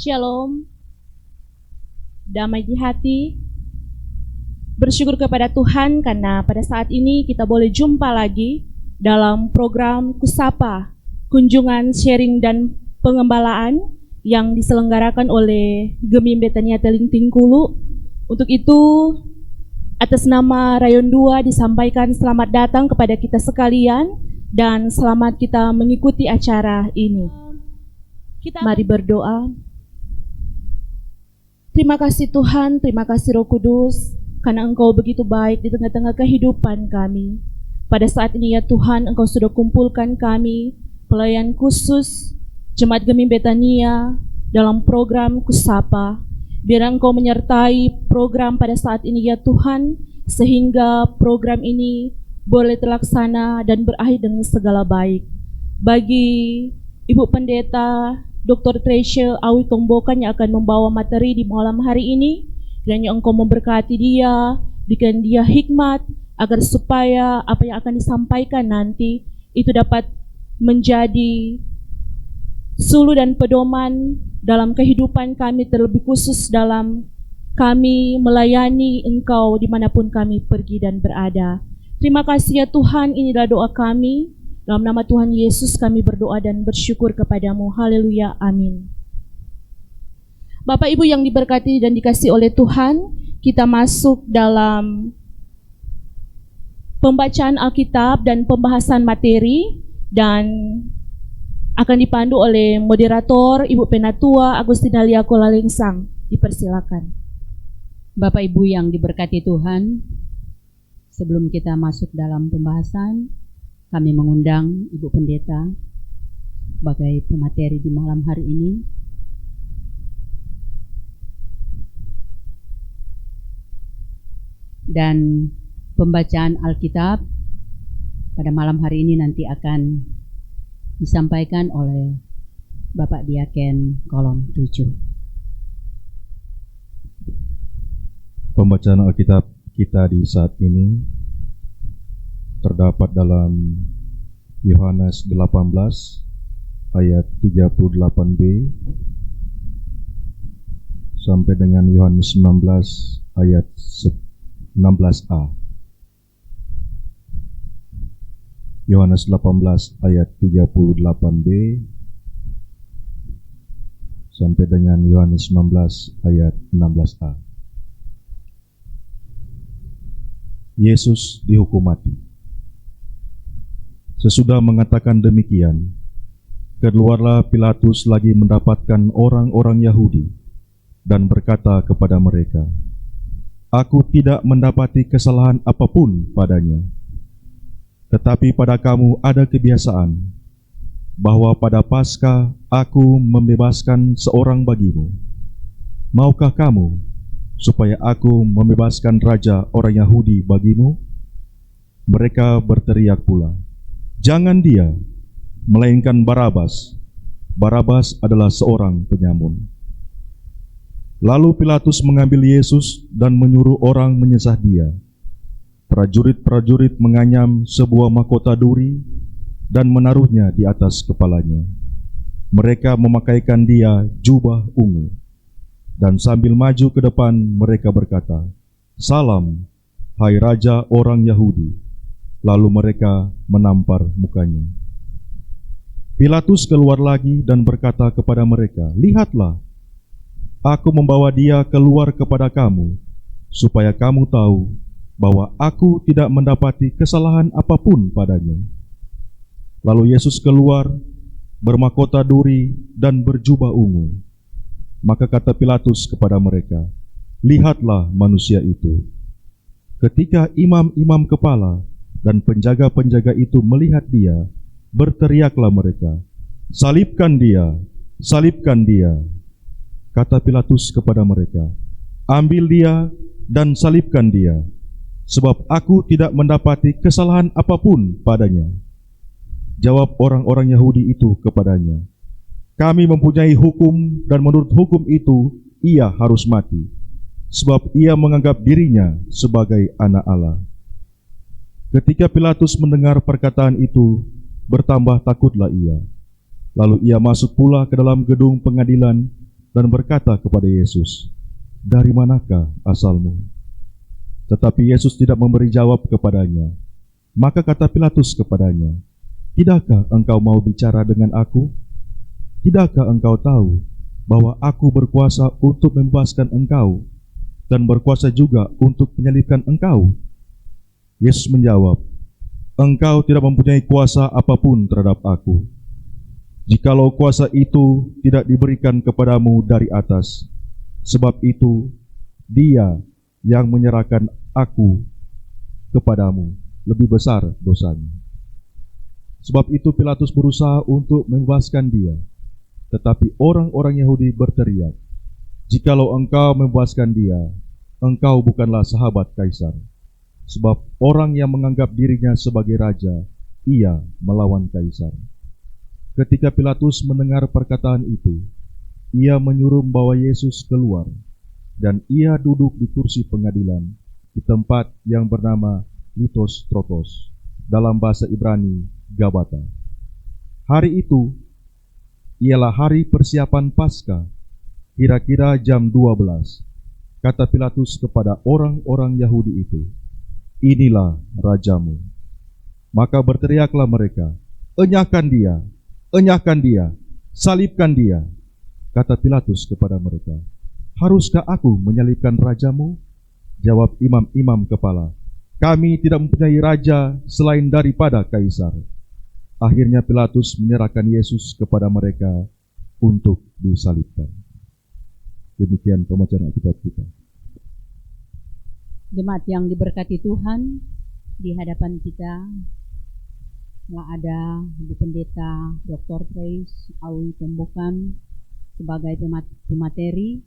Shalom, damai di hati. Bersyukur kepada Tuhan karena pada saat ini kita boleh jumpa lagi dalam program Kusapa, kunjungan sharing dan pengembalaan yang diselenggarakan oleh Gemim Betania Teling Tingkulu. Untuk itu, atas nama Rayon 2 disampaikan selamat datang kepada kita sekalian dan selamat kita mengikuti acara ini. Mari berdoa. Terima kasih Tuhan, terima kasih Roh Kudus, karena Engkau begitu baik di tengah-tengah kehidupan kami. Pada saat ini ya Tuhan, Engkau sudah kumpulkan kami, pelayan khusus Jemaat Gemim Betania dalam program Kusapa. Biar Engkau menyertai program pada saat ini ya Tuhan, sehingga program ini boleh terlaksana dan berakhir dengan segala baik. Bagi Ibu Pendeta Dr. Treasure Awi Tombokan yang akan membawa materi di malam hari ini, kiranya Engkau memberkati dia, berikan dia hikmat, agar supaya apa yang akan disampaikan nanti itu dapat menjadi suluh dan pedoman dalam kehidupan kami, terlebih khusus dalam kami melayani Engkau dimanapun kami pergi dan berada. Terima kasih ya Tuhan, inilah doa kami. Dalam nama Tuhan Yesus kami berdoa dan bersyukur kepadamu. Haleluya, amin. Bapak Ibu yang diberkati dan dikasihi oleh Tuhan, kita masuk dalam pembacaan Alkitab dan pembahasan materi, dan akan dipandu oleh moderator Ibu Penatua Agustina Lia Kolalengsang. Dipersilakan. Bapak Ibu yang diberkati Tuhan, sebelum kita masuk dalam pembahasan, kami mengundang Ibu Pendeta sebagai pemateri di malam hari ini. Dan pembacaan Alkitab pada malam hari ini nanti akan disampaikan oleh Bapak Diaken Kolom 7. Pembacaan Alkitab kita di saat ini terdapat dalam Yohanes 18 ayat 38b sampai dengan Yohanes 19 ayat 16a. Yohanes 18 ayat 38b sampai dengan Yohanes 19 ayat 16a. Yesus dihukum mati. Sesudah mengatakan demikian, keluarlah Pilatus lagi mendapatkan orang-orang Yahudi dan berkata kepada mereka, "Aku tidak mendapati kesalahan apapun padanya. Tetapi pada kamu ada kebiasaan bahwa pada Paskah aku membebaskan seorang bagimu. Maukah kamu supaya aku membebaskan raja orang Yahudi bagimu?" Mereka berteriak pula, "Jangan dia, melainkan Barabas. Barabas adalah seorang penyamun." Lalu Pilatus mengambil Yesus dan menyuruh orang menyesah dia. Prajurit-prajurit menganyam sebuah mahkota duri dan menaruhnya di atas kepalanya. Mereka memakaikan dia jubah ungu, dan sambil maju ke depan mereka berkata, "Salam, hai Raja orang Yahudi." Lalu mereka menampar mukanya. Pilatus keluar lagi dan berkata kepada mereka, "Lihatlah, aku membawa dia keluar kepada kamu, supaya kamu tahu bahwa aku tidak mendapati kesalahan apapun padanya." Lalu Yesus keluar, bermahkota duri dan berjubah ungu. Maka kata Pilatus kepada mereka, "Lihatlah manusia itu." Ketika imam-imam kepala dan penjaga-penjaga itu melihat dia, berteriaklah mereka, "Salibkan dia! Salibkan dia!" Kata Pilatus kepada mereka, "Ambil dia dan salibkan dia, sebab aku tidak mendapati kesalahan apapun padanya." Jawab orang-orang Yahudi itu kepadanya, "Kami mempunyai hukum, dan menurut hukum itu ia harus mati, sebab ia menganggap dirinya sebagai anak Allah." Ketika Pilatus mendengar perkataan itu, bertambah takutlah ia. Lalu ia masuk pula ke dalam gedung pengadilan dan berkata kepada Yesus, "Dari manakah asalmu?" Tetapi Yesus tidak memberi jawab kepadanya. Maka kata Pilatus kepadanya, "Tidakkah engkau mau bicara dengan aku? Tidakkah engkau tahu bahwa aku berkuasa untuk membebaskan engkau dan berkuasa juga untuk menyalibkan engkau?" Yesus menjawab, "Engkau tidak mempunyai kuasa apapun terhadap aku. Jikalau kuasa itu tidak diberikan kepadamu dari atas, sebab itu Dia yang menyerahkan aku kepadamu lebih besar dosanya." Sebab itu Pilatus berusaha untuk membebaskan dia. Tetapi orang-orang Yahudi berteriak, "Jikalau engkau membebaskan dia, engkau bukanlah sahabat Kaisar. Sebab orang yang menganggap dirinya sebagai raja, ia melawan Kaisar." Ketika Pilatus mendengar perkataan itu, ia menyuruh membawa Yesus keluar, dan ia duduk di kursi pengadilan di tempat yang bernama Litos Trotos, dalam bahasa Ibrani Gabata. Hari itu ialah hari persiapan Paskah, kira-kira jam 12. Kata Pilatus kepada orang-orang Yahudi itu, "Inilah rajamu." Maka berteriaklah mereka, "Enyahkan dia! Enyahkan dia! Salibkan dia!" Kata Pilatus kepada mereka, "Haruskah aku menyalibkan rajamu?" Jawab imam-imam kepala, "Kami tidak mempunyai raja selain daripada Kaisar." Akhirnya Pilatus menyerahkan Yesus kepada mereka untuk disalibkan. Demikian pembacaan Alkitab kita. Jemaat yang diberkati Tuhan, di hadapan kita telah ada Ibu Pendeta Dr. Trace Awi Pembukan sebagai pemateri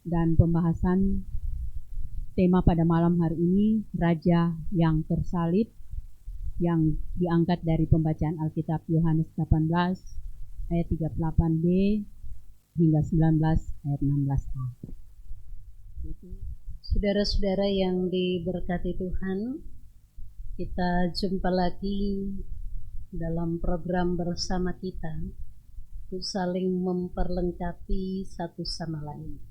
dan pembahasan tema pada malam hari ini, Raja yang tersalib, yang diangkat dari pembacaan Alkitab Yohanes 18 ayat 38b hingga 19 ayat 16a. Saudara-saudara yang diberkati Tuhan, kita jumpa lagi dalam program bersama kita untuk saling memperlengkapi satu sama lain,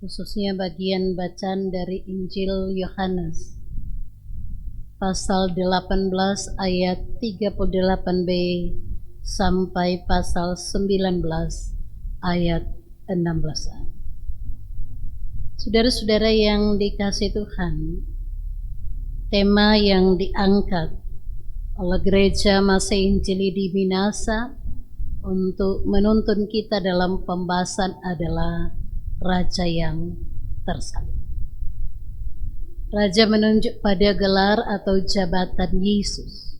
khususnya bagian bacaan dari Injil Yohanes pasal 18 ayat 38b sampai pasal 19 ayat 16a. Saudara-saudara yang dikasihi Tuhan, tema yang diangkat oleh Gereja Masih Injili di Minasa untuk menuntun kita dalam pembahasan adalah Raja yang tersalib. Raja menunjuk pada gelar atau jabatan Yesus.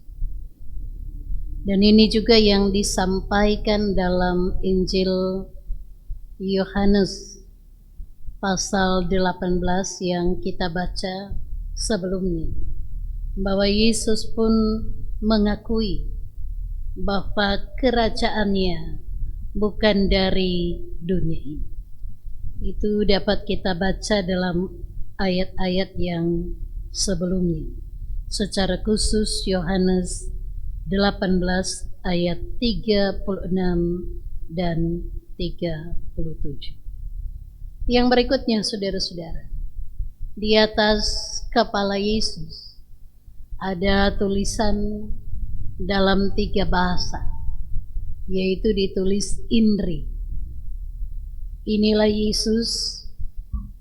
Dan ini juga yang disampaikan dalam Injil Yohanes pasal 18 yang kita baca sebelumnya, bahwa Yesus pun mengakui bahwa kerajaannya bukan dari dunia ini. Itu dapat kita baca dalam ayat-ayat yang sebelumnya, secara khusus Yohanes 18 ayat 36 dan 37. Yang berikutnya, saudara-saudara, di atas kepala Yesus ada tulisan dalam 3 bahasa, yaitu ditulis Indri. Inilah Yesus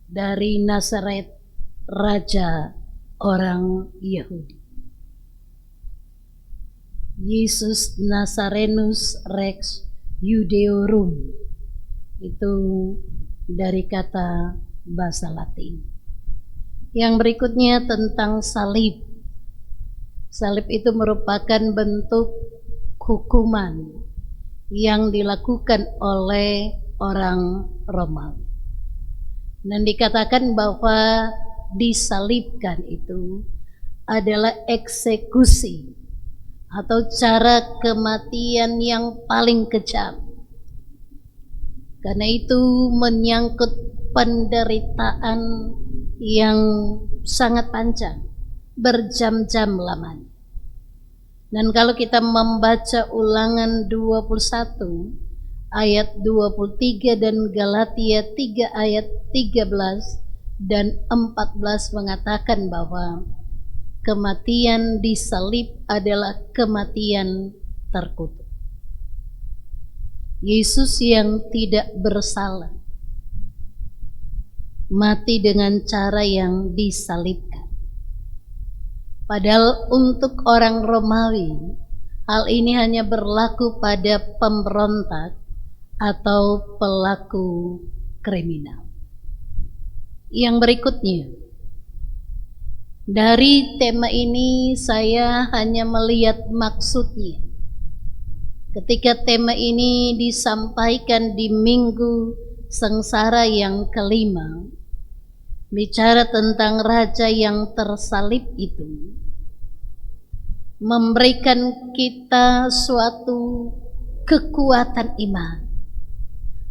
dari Nazaret, Raja orang Yahudi. Yesus Nazarenus Rex Judeorum, itu dari kata bahasa Latin. Yang berikutnya tentang salib. Salib itu merupakan bentuk hukuman yang dilakukan oleh orang Romawi. Dan dikatakan bahwa disalibkan itu adalah eksekusi atau cara kematian yang paling kejam. Karena itu menyangkut penderitaan yang sangat panjang, berjam-jam lamanya. Dan kalau kita membaca Ulangan 21 ayat 23 dan Galatia 3 ayat 13 dan 14 mengatakan bahwa kematian di salib adalah kematian terkutuk. Yesus yang tidak bersalah mati dengan cara yang disalibkan. Padahal untuk orang Romawi, hal ini hanya berlaku pada pemberontak atau pelaku kriminal. Yang berikutnya, dari tema ini saya hanya melihat maksudnya. Ketika tema ini disampaikan di Minggu Sengsara yang kelima, bicara tentang raja yang tersalib itu, memberikan kita suatu kekuatan iman,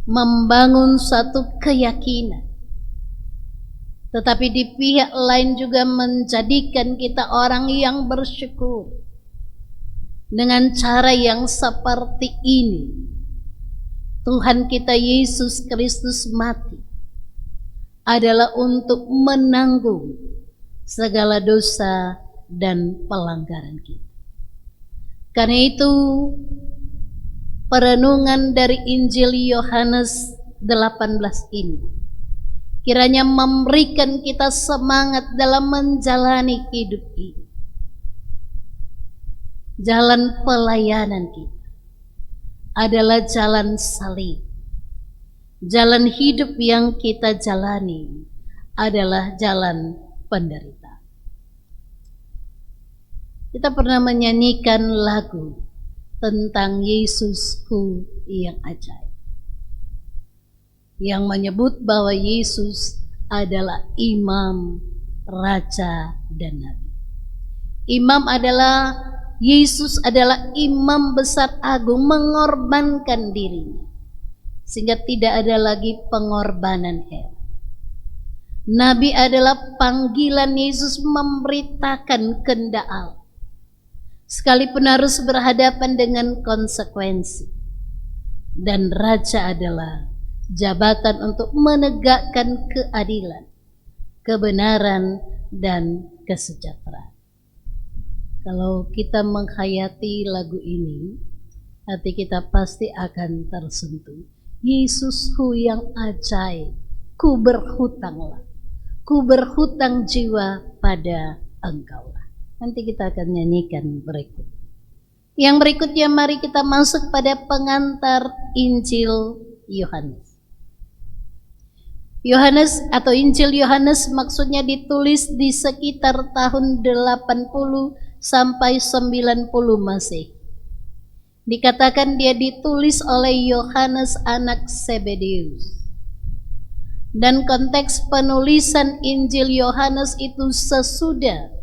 membangun suatu keyakinan. Tetapi di pihak lain juga menjadikan kita orang yang bersyukur. Dengan cara yang seperti ini, Tuhan kita Yesus Kristus mati adalah untuk menanggung segala dosa dan pelanggaran kita. Karena itu, perenungan dari Injil Yohanes 18 ini kiranya memberikan kita semangat dalam menjalani hidup ini. Jalan pelayanan kita adalah jalan salib. Jalan hidup yang kita jalani adalah jalan penderitaan. Kita pernah menyanyikan lagu tentang Yesusku yang ajaib, yang menyebut bahwa Yesus adalah imam, raja, dan nabi. Yesus adalah imam besar agung, mengorbankan dirinya sehingga tidak ada lagi pengorbanan hewan. Nabi adalah panggilan Yesus memberitakan kehendak Allah, sekalipun harus berhadapan dengan konsekuensi. Dan raja adalah jabatan untuk menegakkan keadilan, kebenaran, dan kesejahteraan. Kalau kita menghayati lagu ini, hati kita pasti akan tersentuh. Yesusku yang ajaib, ku berhutanglah, ku berhutang jiwa pada Engkaulah. Nanti kita akan nyanyikan berikut. Yang berikutnya mari kita masuk pada pengantar Injil Yohanes. Yohanes atau Injil Yohanes maksudnya ditulis di sekitar tahun 80 sampai 90 Masehi. Dikatakan dia ditulis oleh Yohanes anak Zebedeus. Dan konteks penulisan Injil Yohanes itu sesudah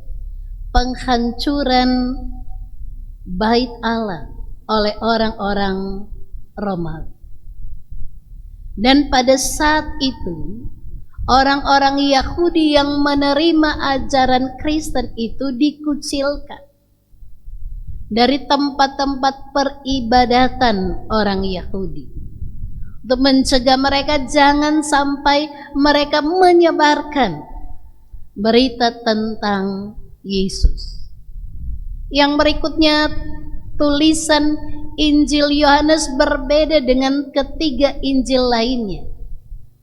penghancuran Bait Allah oleh orang-orang Romawi. Dan pada saat itu, orang-orang Yahudi yang menerima ajaran Kristen itu dikucilkan dari tempat-tempat peribadatan orang Yahudi, untuk mencegah mereka jangan sampai mereka menyebarkan berita tentang Yesus. Yang berikutnya, tulisan Injil Yohanes berbeda dengan ketiga Injil lainnya,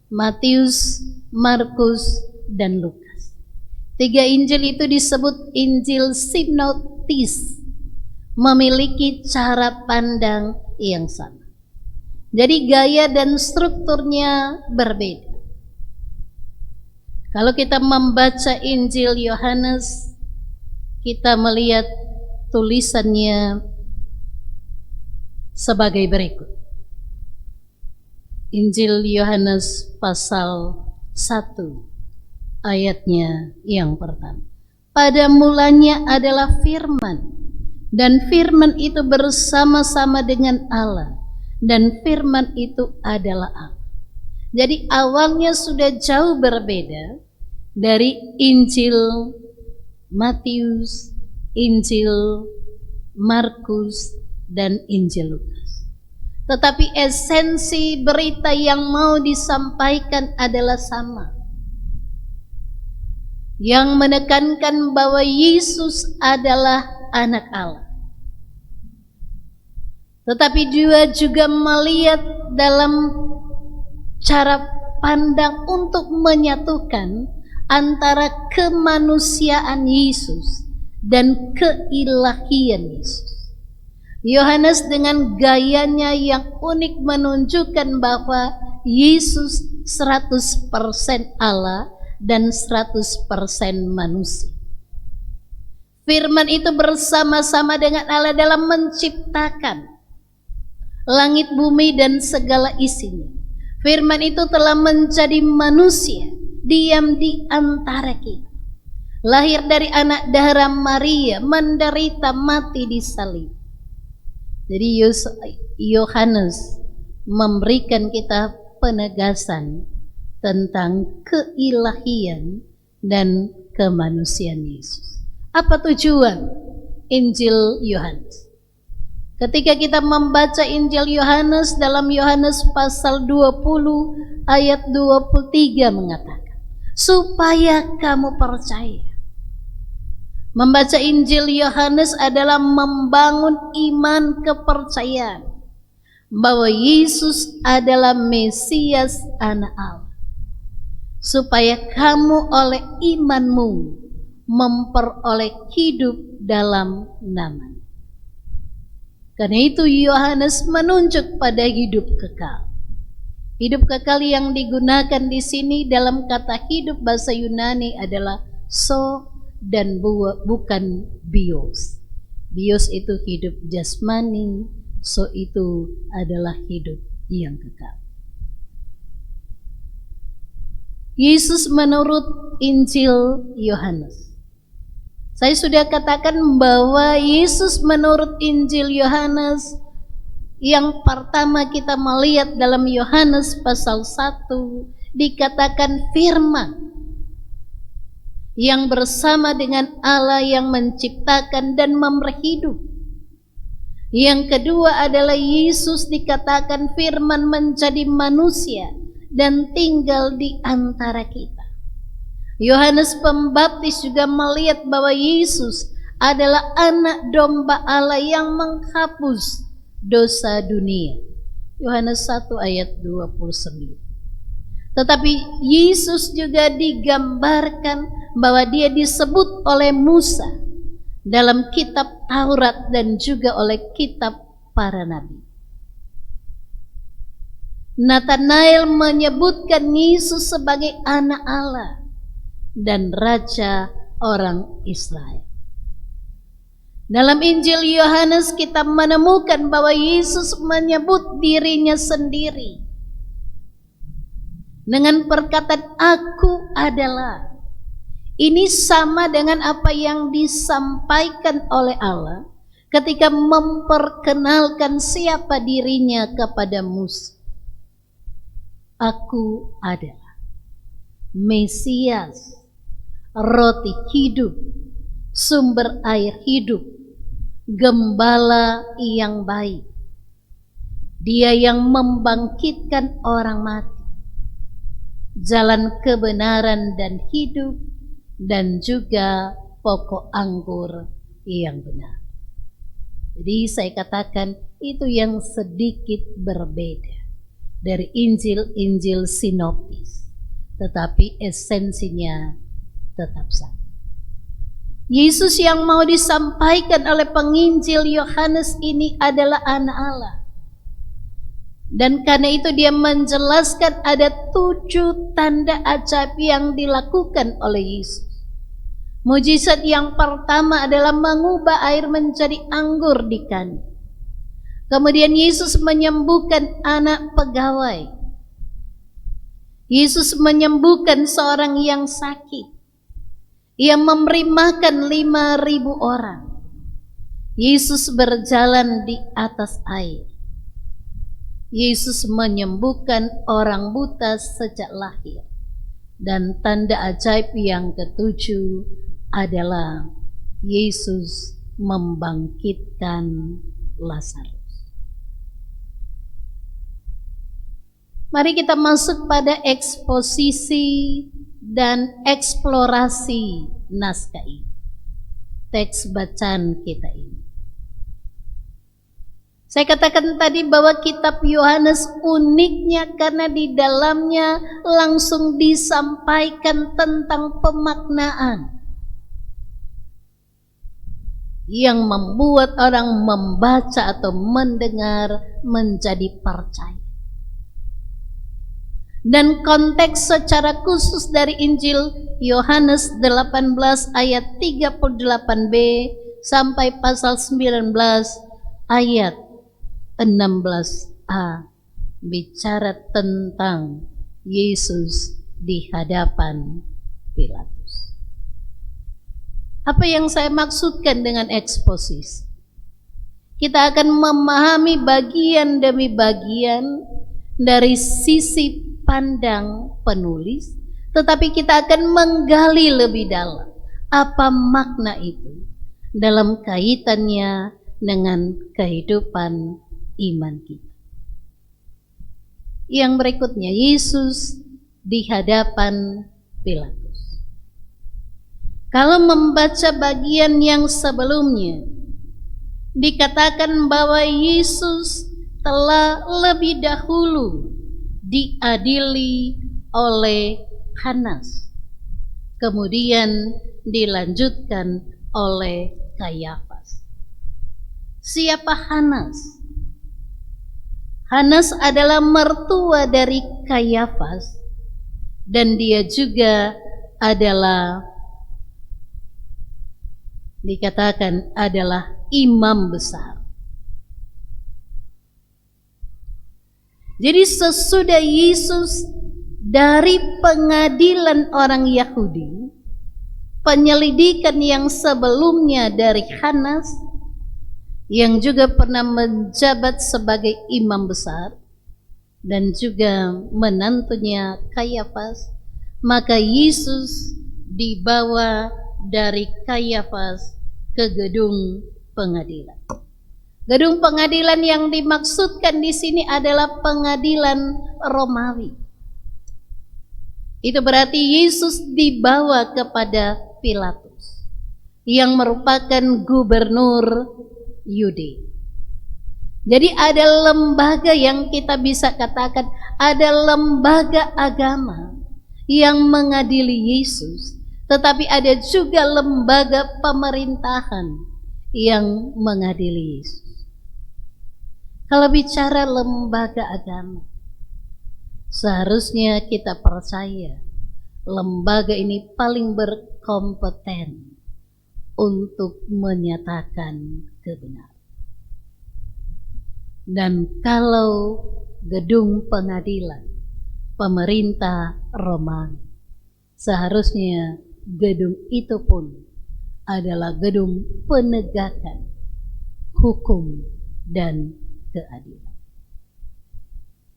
Matius, Markus, dan Lukas. Tiga Injil itu disebut Injil sinoptis, memiliki cara pandang yang sama. Jadi gaya dan strukturnya berbeda. Kalau kita membaca Injil Yohanes, kita melihat tulisannya sebagai berikut. Injil Yohanes pasal 1 ayatnya yang pertama. Pada mulanya adalah firman, dan firman itu bersama-sama dengan Allah, dan firman itu adalah Allah. Jadi awalnya sudah jauh berbeda dari Injil Matius, Injil Markus, dan Injil Lukas. tetapi esensi berita yang mau disampaikan adalah sama. Yang menekankan bahwa Yesus adalah anak Allah. Tetapi dia juga melihat dalam cara pandang untuk menyatukan antara kemanusiaan Yesus dan keilahian Yesus. Yohanes dengan gayanya yang unik menunjukkan bahwa Yesus 100% Allah dan 100% manusia. Firman itu bersama-sama dengan Allah dalam menciptakan langit bumi dan segala isinya. Firman itu telah menjadi manusia, diam di antara kita. Lahir dari anak darah Maria, menderita mati di salib. Jadi Yohanes memberikan kita penegasan tentang keilahian dan kemanusiaan Yesus. Apa tujuan Injil Yohanes? Ketika kita membaca Injil Yohanes dalam Yohanes pasal 20 ayat 23 mengatakan, supaya kamu percaya. Membaca Injil Yohanes adalah membangun iman kepercayaan bahwa Yesus adalah Mesias anak Allah. Supaya kamu oleh imanmu memperoleh hidup dalam nama. Karena itu Yohanes menunjuk pada hidup kekal. Hidup kekal yang digunakan di sini dalam kata hidup bahasa Yunani adalah so dan bukan bios. Bios itu hidup jasmani, so itu adalah hidup yang kekal. Yesus menurut Injil Yohanes. Saya sudah katakan bahwa Yesus menurut Injil Yohanes yang pertama kita melihat dalam Yohanes pasal 1 dikatakan firman yang bersama dengan Allah yang menciptakan dan memberi hidup. Yang kedua adalah Yesus dikatakan firman menjadi manusia dan tinggal di antara kita. Yohanes Pembaptis juga melihat bahwa Yesus adalah anak domba Allah yang menghapus dosa dunia. Yohanes 1 ayat 29. Tetapi Yesus juga digambarkan bahwa dia disebut oleh Musa dalam kitab Taurat dan juga oleh kitab para nabi. Nathanael menyebutkan Yesus sebagai anak Allah dan Raja orang Israel. Dalam Injil Yohanes kita menemukan bahwa Yesus menyebut dirinya sendiri dengan perkataan aku adalah. Ini sama dengan apa yang disampaikan oleh Allah ketika memperkenalkan siapa dirinya kepada Musa. Aku adalah Mesias, roti hidup, sumber air hidup, gembala yang baik. Dia yang membangkitkan orang mati, jalan kebenaran dan hidup, dan juga pokok anggur yang benar. Jadi saya katakan itu yang sedikit berbeda dari Injil-Injil sinoptis, tetapi esensinya tetap sama. Yesus yang mau disampaikan oleh penginjil Yohanes ini adalah anak Allah. Dan karena itu dia menjelaskan ada 7 tanda ajaib yang dilakukan oleh Yesus. Mujizat yang pertama adalah mengubah air menjadi anggur di kandang. Kemudian Yesus menyembuhkan anak pegawai. Yesus menyembuhkan seorang yang sakit. Ia memberi makan 5.000 orang. Yesus berjalan di atas air. Yesus menyembuhkan orang buta sejak lahir. Dan tanda ajaib yang ketujuh adalah Yesus membangkitkan Lazarus. Mari kita masuk pada eksposisi dan eksplorasi naskah ini. Teks bacaan kita ini. Saya katakan tadi bahwa kitab Yohanes uniknya karena di dalamnya langsung disampaikan tentang pemaknaan yang membuat orang membaca atau mendengar menjadi percaya. Dan konteks secara khusus dari Injil Yohanes 18 ayat 38b sampai pasal 19 ayat 16a bicara tentang Yesus di hadapan Pilatus. Apa yang saya maksudkan dengan eksposisi? Kita akan memahami bagian demi bagian dari sisi pandang penulis, tetapi kita akan menggali lebih dalam apa makna itu dalam kaitannya dengan kehidupan iman kita. Yang berikutnya, Yesus di hadapan Pilatus. Kalau membaca bagian yang sebelumnya, dikatakan bahwa Yesus telah lebih dahulu diadili oleh Hanas, kemudian dilanjutkan oleh Kayafas. Siapa Hanas? Hanas adalah mertua dari Kayafas, dan dia juga adalah dikatakan adalah imam besar. Jadi sesudah Yesus dari pengadilan orang Yahudi, penyelidikan yang sebelumnya dari Hanas, yang juga pernah menjabat sebagai imam besar, dan juga menantunya Kayafas, maka Yesus dibawa dari Kayafas ke gedung pengadilan. Gedung pengadilan yang dimaksudkan di sini adalah pengadilan Romawi. Itu berarti Yesus dibawa kepada Pilatus, yang merupakan gubernur Yudea. Jadi ada lembaga yang kita bisa katakan ada lembaga agama yang mengadili Yesus, tetapi ada juga lembaga pemerintahan yang mengadili Yesus. Kalau bicara lembaga agama, seharusnya kita percaya lembaga ini paling berkompeten untuk menyatakan kebenaran. Dan kalau gedung pengadilan pemerintah Romawi, seharusnya gedung itu pun adalah gedung penegakan hukum dan keadilan.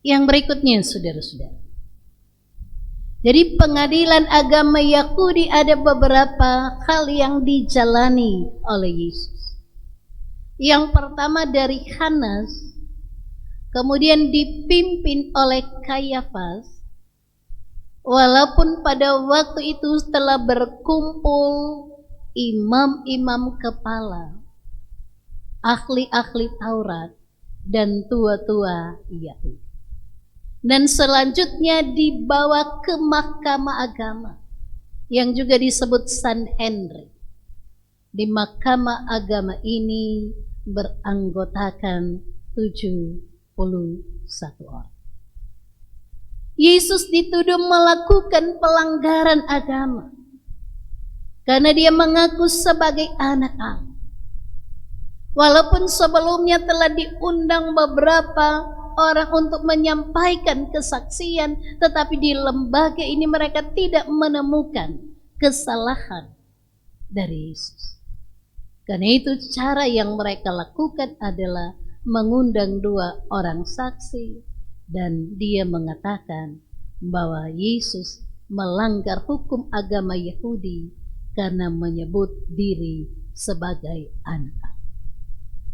Yang berikutnya, saudara-saudara. Jadi pengadilan agama Yahudi ada beberapa hal yang dijalani oleh Yesus. Yang pertama dari Hanas, kemudian dipimpin oleh Kayafas. Walaupun pada waktu itu telah berkumpul imam-imam kepala, ahli-ahli Taurat, dan tua-tua Yahudi. Dan selanjutnya dibawa ke mahkamah agama yang juga disebut Sanhedrin. Di mahkamah agama ini beranggotakan 71 orang. Yesus dituduh melakukan pelanggaran agama karena dia mengaku sebagai anak Allah. Walaupun sebelumnya telah diundang beberapa orang untuk menyampaikan kesaksian, tetapi di lembaga ini mereka tidak menemukan kesalahan dari Yesus. Karena itu cara yang mereka lakukan adalah mengundang 2 orang saksi, dan dia mengatakan bahwa Yesus melanggar hukum agama Yahudi karena menyebut diri sebagai anak Allah.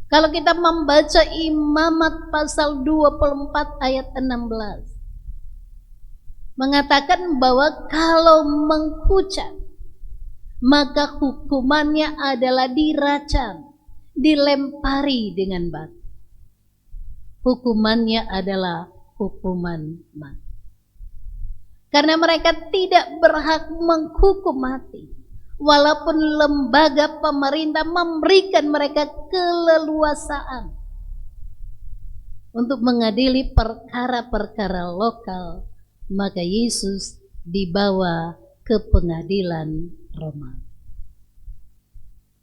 Kalau kita membaca Imamat pasal 24 ayat 16, mengatakan bahwa kalau menghujat, maka hukumannya adalah dirajam, dilempari dengan batu. Hukumannya adalah hukuman mati. Karena mereka tidak berhak menghukum mati, walaupun lembaga pemerintah memberikan mereka keleluasaan untuk mengadili perkara-perkara lokal, maka Yesus dibawa ke pengadilan Roma,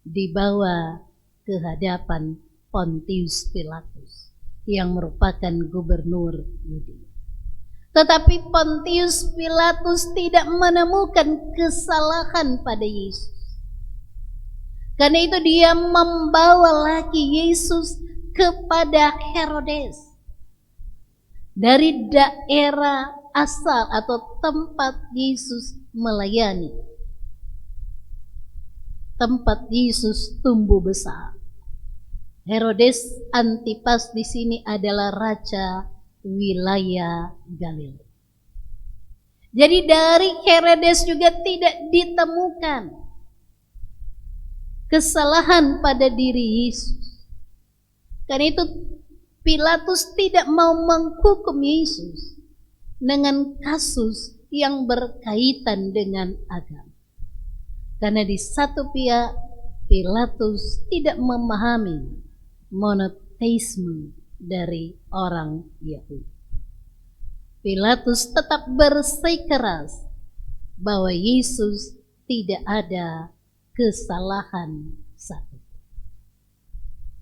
dibawa ke hadapan Pontius Pilatus yang merupakan gubernur Yudea. Tetapi Pontius Pilatus tidak menemukan kesalahan pada Yesus. Karena itu dia membawa lagi Yesus kepada Herodes dari daerah asal atau tempat Yesus melayani, tempat Yesus tumbuh besar. Herodes Antipas di sini adalah raja wilayah Galilea. Jadi dari Herodes juga tidak ditemukan kesalahan pada diri Yesus. Karena itu Pilatus tidak mau menghukum Yesus dengan kasus yang berkaitan dengan agama. Karena di satu pihak Pilatus tidak memahami monoteisme dari orang Yahudi. Pilatus tetap bersikeras bahwa Yesus tidak ada kesalahan satu.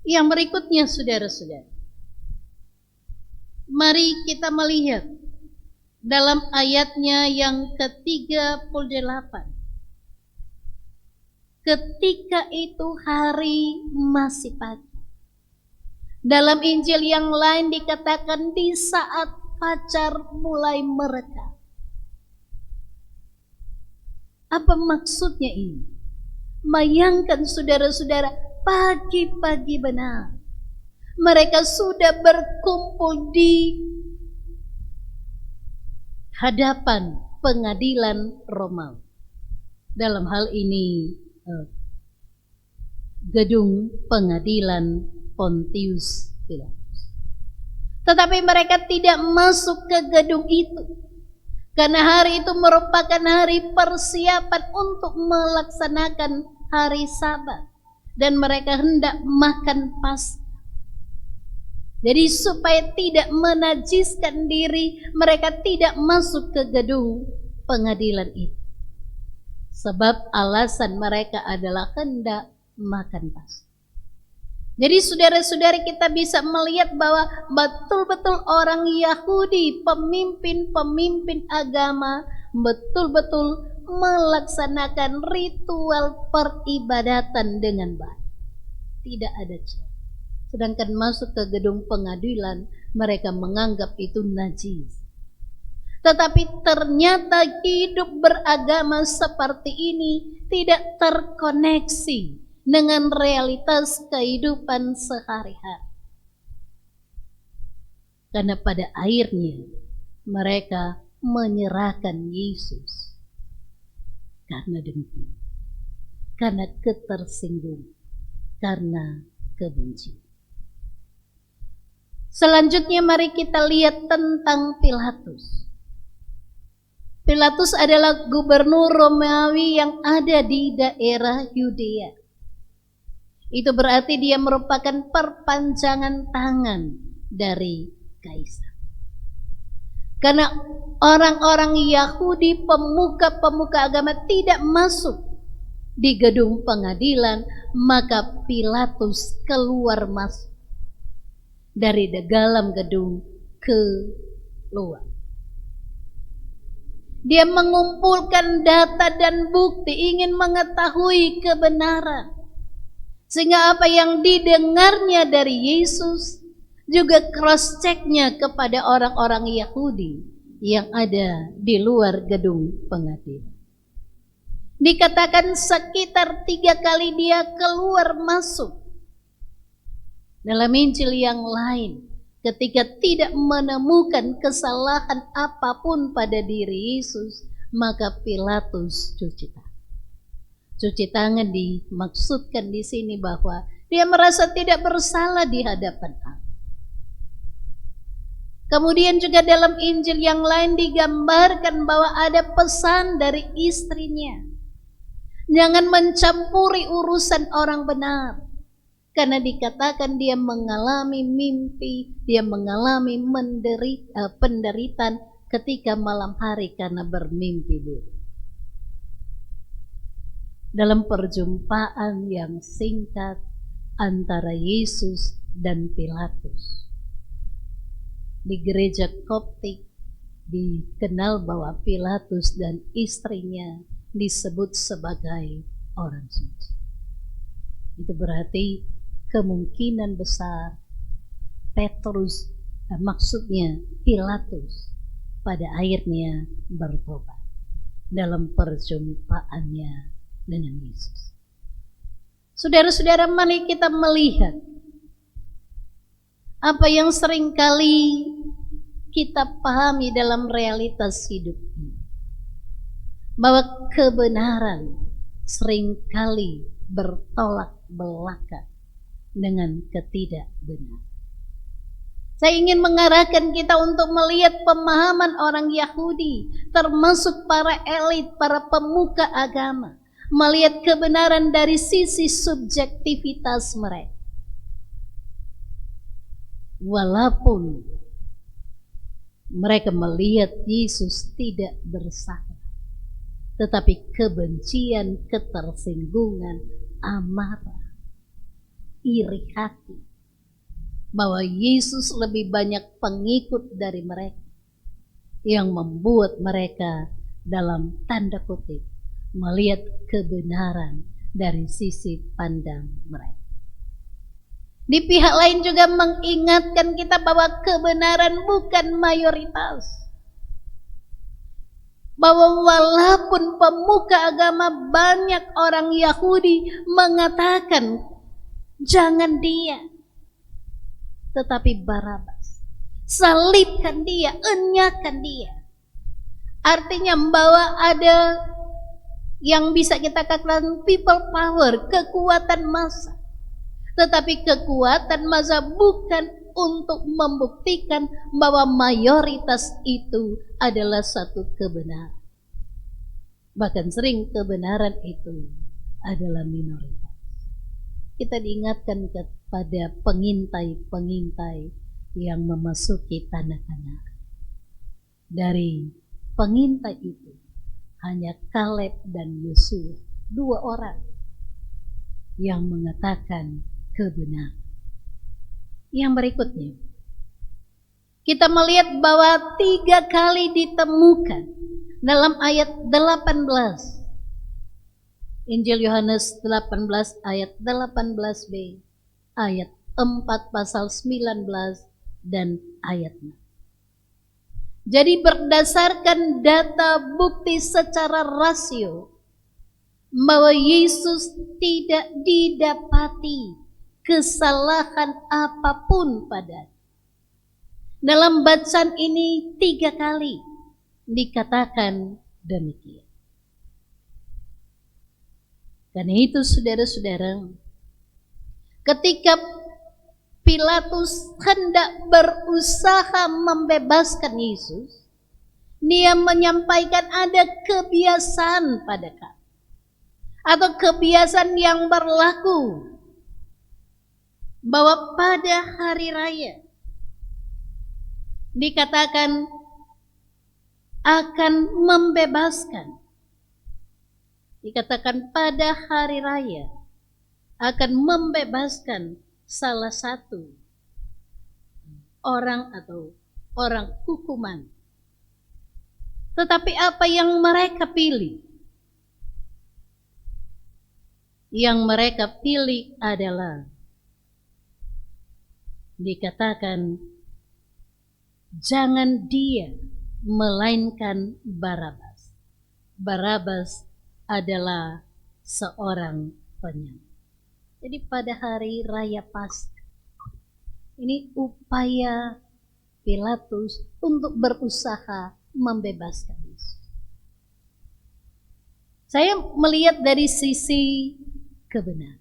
Yang berikutnya, saudara-saudara, mari kita melihat dalam ayatnya yang ke-38. Ketika itu hari masih pagi. Dalam Injil yang lain dikatakan di saat fajar mulai mereka. Apa maksudnya ini? Bayangkan saudara-saudara, pagi-pagi benar. Mereka sudah berkumpul di hadapan pengadilan Romawi. Dalam hal ini gedung pengadilan Pontius Pilatus. Tetapi mereka tidak masuk ke gedung itu, karena hari itu merupakan hari persiapan untuk melaksanakan hari Sabat, dan mereka hendak makan Paskah. Jadi supaya tidak menajiskan diri, mereka tidak masuk ke gedung pengadilan itu. Sebab alasan mereka adalah hendak makan Paskah. Jadi saudara-saudari, kita bisa melihat bahwa betul-betul orang Yahudi, pemimpin-pemimpin agama, betul-betul melaksanakan ritual peribadatan dengan baik. Tidak ada celah. Sedangkan masuk ke gedung pengadilan, mereka menganggap itu najis. Tetapi ternyata hidup beragama seperti ini tidak terkoneksi dengan realitas kehidupan sehari-hari. Karena pada akhirnya mereka menyerahkan Yesus karena dengki, karena ketersinggungan, karena kebencian. Selanjutnya mari kita lihat tentang Pilatus. Pilatus adalah gubernur Romawi yang ada di daerah Yudea. Itu berarti dia merupakan perpanjangan tangan dari kaisar. Karena orang-orang Yahudi, pemuka-pemuka agama tidak masuk di gedung pengadilan, maka Pilatus keluar masuk dari dalam gedung ke luar. Dia mengumpulkan data dan bukti, ingin mengetahui kebenaran. Sehingga apa yang didengarnya dari Yesus juga cross-checknya kepada orang-orang Yahudi yang ada di luar gedung pengadilan. Dikatakan sekitar 3 kali dia keluar masuk. Dalam Injil yang lain, ketika tidak menemukan kesalahan apapun pada diri Yesus, maka Pilatus cuci tangan. Cuci tangan dimaksudkan di sini bahwa dia merasa tidak bersalah di hadapan Allah. Kemudian juga dalam Injil yang lain digambarkan bahwa ada pesan dari istrinya. Jangan mencampuri urusan orang benar. Karena dikatakan dia mengalami mimpi, dia mengalami penderitaan ketika malam hari karena bermimpi buruk. Dalam perjumpaan yang singkat antara Yesus dan Pilatus, di gereja Koptik dikenal bahwa Pilatus dan istrinya disebut sebagai orang suci. Itu berarti kemungkinan besar maksudnya Pilatus pada akhirnya bertobat dalam perjumpaannya dengan Yesus. Saudara-saudara, mari kita melihat apa yang seringkali kita pahami dalam realitas hidup ini, bahwa kebenaran seringkali bertolak belakang dengan ketidakbenaran. Saya ingin mengarahkan kita untuk melihat pemahaman orang Yahudi, termasuk para elit, para pemuka agama, melihat kebenaran dari sisi subjektivitas mereka. Walaupun mereka melihat Yesus tidak bersalah, tetapi kebencian, ketersinggungan, amarah, iri hati, bahwa Yesus lebih banyak pengikut dari mereka, yang membuat mereka dalam tanda kutip melihat kebenaran dari sisi pandang mereka. Di pihak lain juga mengingatkan kita bahwa kebenaran bukan mayoritas, bahwa walaupun pemuka agama banyak orang Yahudi mengatakan jangan dia, tetapi Barabas, salibkan dia, enyahkan dia. Artinya bahwa ada yang bisa kita katakan people power, kekuatan massa. Tetapi kekuatan massa bukan untuk membuktikan bahwa mayoritas itu adalah satu kebenaran. Bahkan sering kebenaran itu adalah minoritas. Kita diingatkan kepada pengintai-pengintai yang memasuki tanah Kanaan. Dari pengintai itu hanya Kaleb dan Yosua, 2 orang yang mengatakan kebenaran. Yang berikutnya, kita melihat bahwa 3 kali ditemukan dalam ayat 18. Injil Yohanes 18 ayat 18b, ayat 4 pasal 19 dan ayat 6. Jadi berdasarkan data bukti secara rasio bahwa Yesus tidak didapati kesalahan apapun padanya. Dalam bacaan ini 3 kali dikatakan demikian. Karena itu saudara-saudara, ketika Pilatus hendak berusaha membebaskan Yesus, dia menyampaikan ada kebiasaan pada kami, atau kebiasaan yang berlaku, bahwa pada hari raya dikatakan akan membebaskan. Dikatakan pada hari raya akan membebaskan salah satu orang atau orang hukuman. Tetapi apa yang mereka pilih? Yang mereka pilih adalah dikatakan jangan dia, melainkan Barabas. Barabas adalah seorang penyakit. Jadi pada hari raya Paskah Ini upaya Pilatus untuk berusaha membebaskan Yesus. Saya melihat dari sisi kebenaran.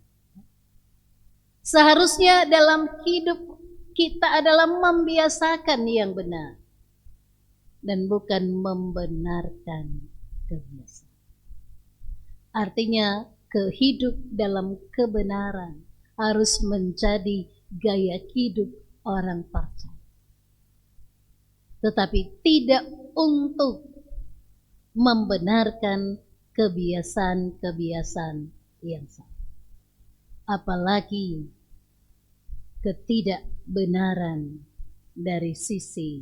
Seharusnya dalam hidup kita adalah membiasakan yang benar dan bukan membenarkan kebiasaan. Artinya kehidup dalam kebenaran harus menjadi gaya hidup orang percaya. Tetapi tidak untuk membenarkan kebiasaan-kebiasaan yang salah. Apalagi ketidakbenaran dari sisi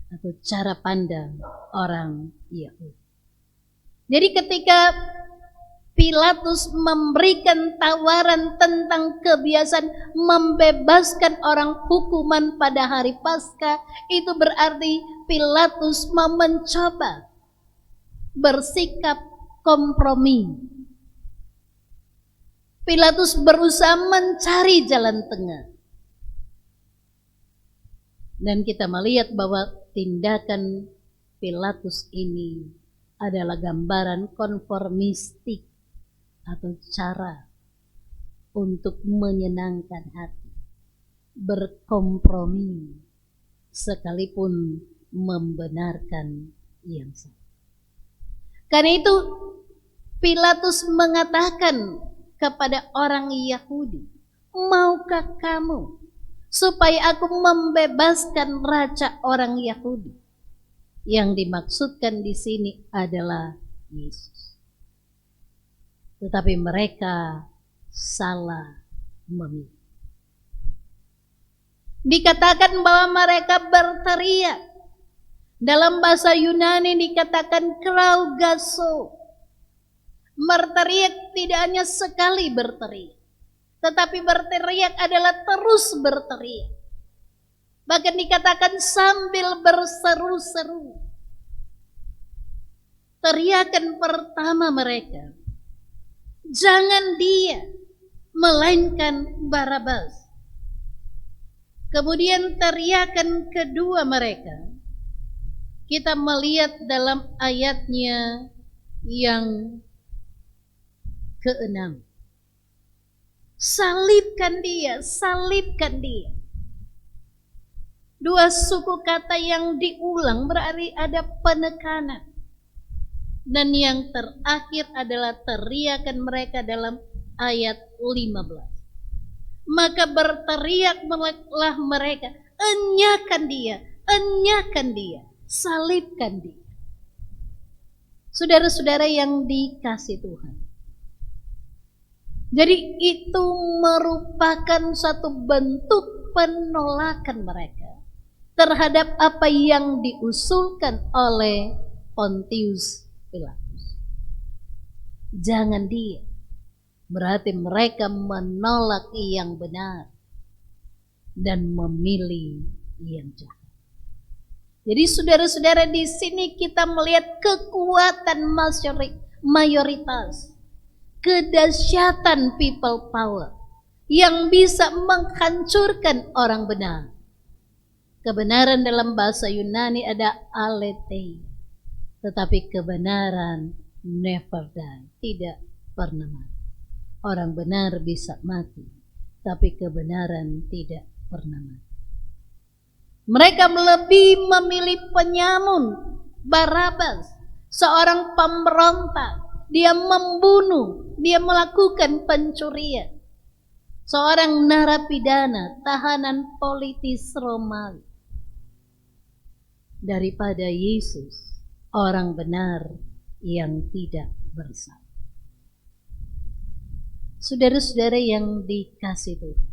atau cara pandang orang Yahudi. Jadi ketika Pilatus memberikan tawaran tentang kebiasaan membebaskan orang hukuman pada hari Paskah, itu berarti Pilatus mau mencoba bersikap kompromi. Pilatus berusaha mencari jalan tengah. Dan kita melihat bahwa tindakan Pilatus ini adalah gambaran konformistik atau cara untuk menyenangkan hati, berkompromi sekalipun membenarkan yang salah. Karena itu Pilatus mengatakan kepada orang Yahudi, maukah kamu supaya aku membebaskan raja orang Yahudi? Yang dimaksudkan di sini adalah Yesus. Tetapi mereka salah memilih. Dikatakan bahwa mereka berteriak. Dalam bahasa Yunani dikatakan kraugaso. Berteriak tidak hanya sekali berteriak, tetapi berteriak adalah terus berteriak. Bahkan dikatakan sambil berseru-seru. Teriakan pertama mereka, jangan dia, melainkan Barabas. Kemudian teriakan kedua mereka, kita melihat dalam ayatnya yang ke-6. Salibkan dia, salibkan dia. Dua suku kata yang diulang berarti ada penekanan. Dan yang terakhir adalah teriakan mereka dalam ayat 15. Maka berteriaklah mereka, enyahkan dia, salibkan dia. Saudara-saudara yang dikasih Tuhan. Jadi itu merupakan satu bentuk penolakan mereka terhadap apa yang diusulkan oleh Pontius Pilatus. Jangan dia. Berarti mereka menolak yang benar dan memilih yang jahat. Jadi saudara-saudara, di sini kita melihat kekuatan mayoritas, kedahsyatan people power yang bisa menghancurkan orang benar. Kebenaran dalam bahasa Yunani ada aletheia, tetapi kebenaran never die, tidak pernah mati. Orang benar bisa mati, tapi kebenaran tidak pernah mati. Mereka lebih memilih penyamun Barabas, seorang pemberontak. Dia membunuh, dia melakukan pencurian. Seorang narapidana, tahanan politis Romawi. Daripada Yesus, orang benar yang tidak bersalah. Saudara-saudara yang dikasih Tuhan.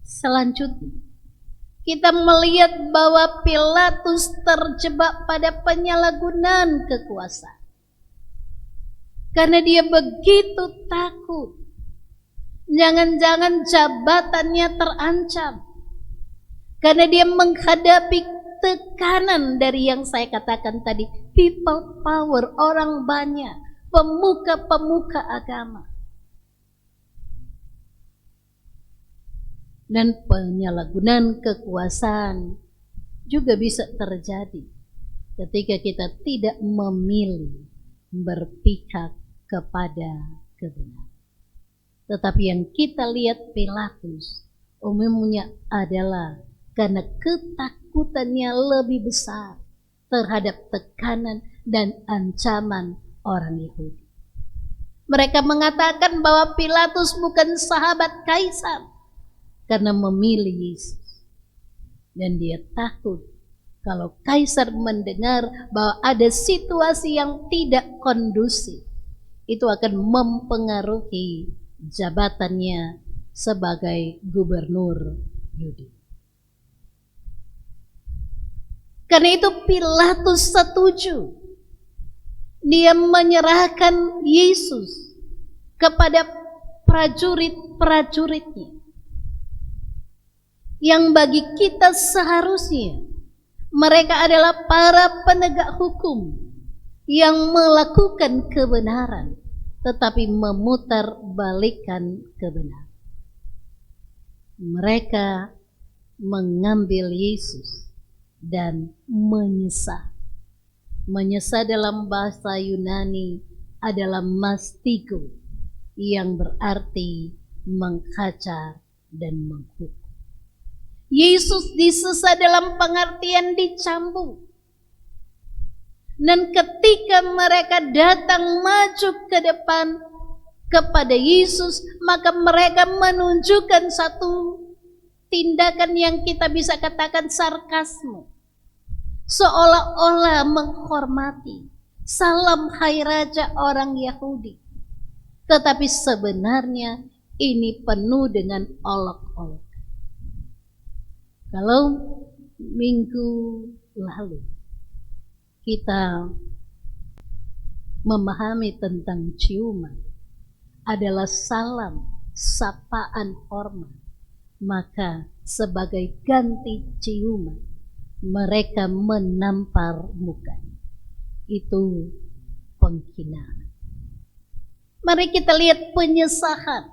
Selanjutnya, kita melihat bahwa Pilatus terjebak pada penyalahgunaan kekuasaan. Karena dia begitu takut. Jangan-jangan jabatannya terancam. Karena dia menghadapi tekanan dari yang saya katakan tadi. People power, orang banyak. Pemuka-pemuka agama. Dan penyalahgunaan kekuasaan juga bisa terjadi ketika kita tidak memilih berpihak kepada kebenaran. Tetapi yang kita lihat Pilatus umumnya adalah karena ketakutannya lebih besar terhadap tekanan dan ancaman orang Yahudi. Mereka mengatakan bahwa Pilatus bukan sahabat kaisar karena memilih Yesus. Dan dia takut kalau kaisar mendengar bahwa ada situasi yang tidak kondusif, itu akan mempengaruhi jabatannya sebagai gubernur Yudea. Karena itu Pilatus setuju. Dia menyerahkan Yesus kepada prajurit-prajuritnya. Yang bagi kita seharusnya mereka adalah para penegak hukum yang melakukan kebenaran tetapi memutarbalikkan kebenaran. Mereka mengambil Yesus dan menyesah. Menyesah dalam bahasa Yunani adalah mastigo, yang berarti mengkacar dan menghukum. Yesus disesah dalam pengertian dicambuk. Dan ketika mereka datang maju ke depan kepada Yesus, maka mereka menunjukkan satu tindakan yang kita bisa katakan sarkasme. Seolah-olah menghormati, salam hai raja orang Yahudi. Tetapi sebenarnya ini penuh dengan olok-olok. Kalau minggu lalu kita memahami tentang ciuman adalah salam, sapaan hormat, maka sebagai ganti ciuman mereka menampar muka. Itu penghinaan. Mari kita lihat penyesahan.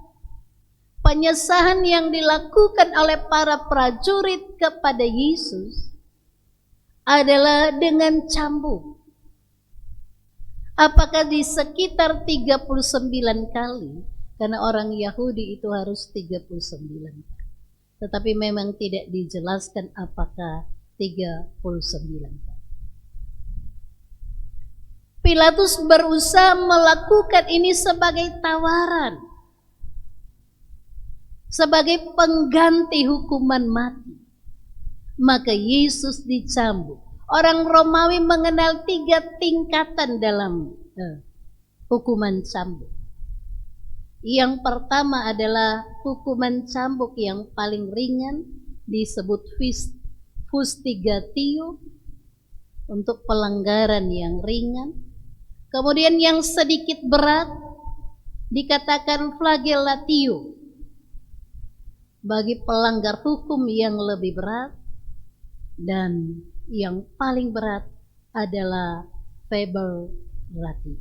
Penyesahan yang dilakukan oleh para prajurit kepada Yesus adalah dengan cambuk. Apakah di sekitar 39 kali? Karena orang Yahudi itu harus 39 kali. Tetapi memang tidak dijelaskan apakah 39 kali. Pilatus berusaha melakukan ini sebagai tawaran, sebagai pengganti hukuman mati. Maka Yesus dicambuk. Orang Romawi mengenal 3 tingkatan dalam hukuman cambuk. Yang pertama adalah hukuman cambuk yang paling ringan, disebut fustigatio, untuk pelanggaran yang ringan. Kemudian yang sedikit berat dikatakan flagellatio, bagi pelanggar hukum yang lebih berat. Dan yang paling berat adalah febellatio.